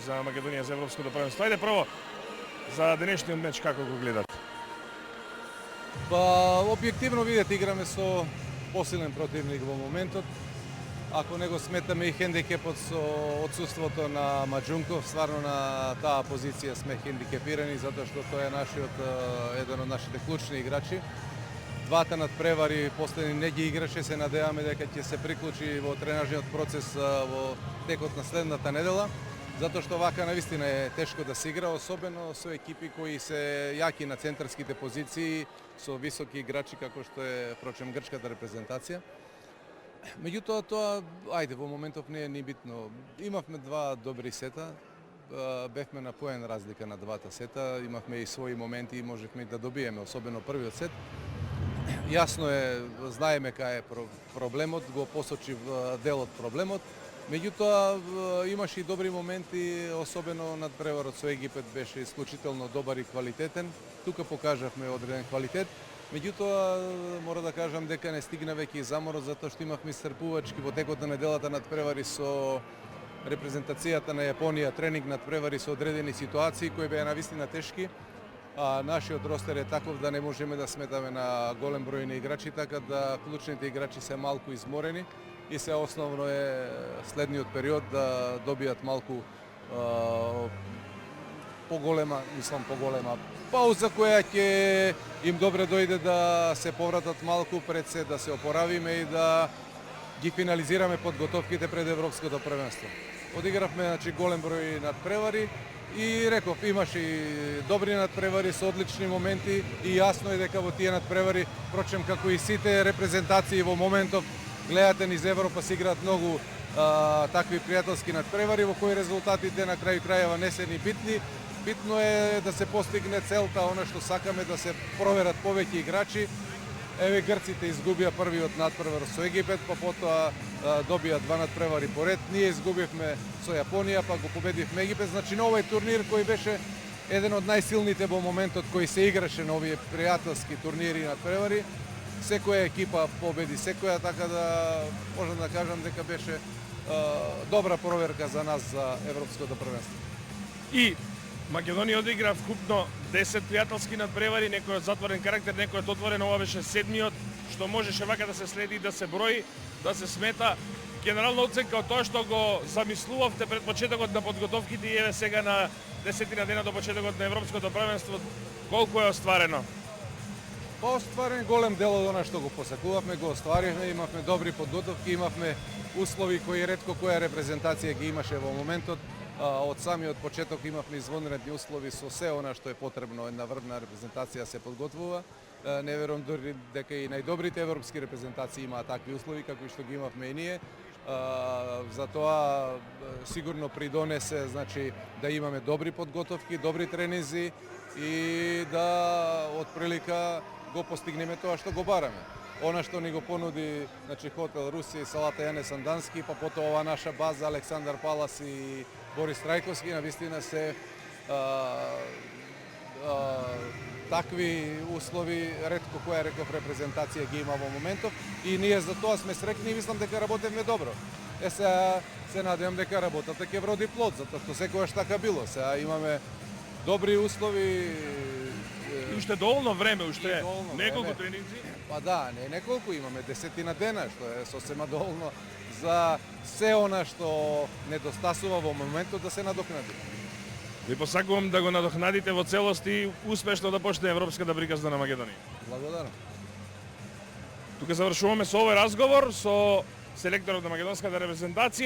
за Македонија за Европското првенство. Ајде прво за денешниот меч како го гледате? Па, објективно видете, играме со посилен противник во моментот. Ако не го сметаме и хендикепот со отсуството на Маџунков, стварно на таа позиција сме хендикепирани, затоа што тој е еден од нашите клучни играчи. Двата надпревари последни не ги играше, се надеваме дека ќе се приклучи во тренажниот процес во текот на следната недела, затоа што вака навистина е тешко да се игра, особено со екипи кои се јаки на центарските позиции, со високи играчи како што е впрочем грчката репрезентација. Меѓутоа тоа, ајде, во моментов не е ни битно. Имавме два добри сета, бевме на поен разлика на двата сета, имавме и своји моменти и можевме да добиеме, особено првиот сет. Јасно е, знаеме кај е проблемот, го посочи дел од проблемот. Меѓутоа имаше и добри моменти, особено надпреварот со Египет беше исклучително добар и квалитетен. Тука покажавме одреден квалитет. Меѓутоа, мора да кажам дека не стигна веќе и заморот, затоа што имавме истрпувачки во текот на неделата надпревари со репрезентацијата на Јапонија, тренинг надпревари со одредени ситуации кои беа навистина тешки. Нашиот ростер е таков да не можеме да сметаме на голем број на играчи, така да клучните играчи се малку изморени и се основно е следниот период да добијат малку поголема пауза која ќе им добре дојде да се повратат малку пред се, да се опоравиме и да ги финализираме подготовките пред Европското првенство. Одигравме голем број надпревари и реков, имаше и добри надпревари со одлични моменти и јасно е дека во тие надпревари, впрочем како и сите репрезентации во моментов, гледате низ Европа се играат многу такви пријателски надпревари во кои резултатите на крај крајева не се ни битни. Битно е да се постигне целта, она што сакаме, да се проверат повеќе играчи. Еве грците изгубија првиот надпревар со Египет, па потоа добија два надпревари поред. Ние изгубивме со Јапонија, па го победивме Египет. Значи на овој турнир кој беше еден од најсилните во моментот кој се играше на овие пријателски турнири и надпревари, секоја екипа победи секоја, така да можам да кажам дека беше добра проверка за нас за Европското првенство. И Македонија одигра вкупно 10 пријателски надпревари, некој од затворен карактер, некој од отворен, ова беше седмиот, што можеше вака да се следи, да се брои, да се смета. Генерална оценка од тоа што го замислувавте пред почетокот на подготовките и еве сега на 10 дена до почетокот на Европското првенство, колку е остварено? Па остварен голем дел од она што го посакувавме, го остваривме, имавме добри подготовки, имавме услови кои ретко која репрезентација ги имаше во моментот. Од самиот почеток имавме извонредни услови со се она што е потребно една врвна репрезентација се подготвува. Не верувам дури дека и најдобрите европски репрезентации имаат такви услови како што ги имавме и ние. Затоа сигурно придонесе, значи, да имаме добри подготовки, добри тренинзи и да од прилика го постигнеме тоа што го бараме. Она што ни го понуди, значи, хотел Русија и салата Јане Сандански, па потоа ова наша база Александар Палас и Борис Трајковски, навистина се такви услови ретко која, реков, репрезентација ги има во моментов и ние за тоа сме срекни и мислам дека работевме добро. Се надевам дека работата ќе вроди плод, затоа што секогаш така било. Сега имаме добри услови. И уште доволно време, уште неколку тренинзи. Па да, не неколку, имаме 10 дена, што е сосема доволно за се она што недостасува во моментот да се надокнади. Ви посакувам да го надокнадите во целост и успешно да почне Европската приказна на Македонија. Благодарам. Тука завршуваме со овој разговор со селекторот на македонската репрезентација.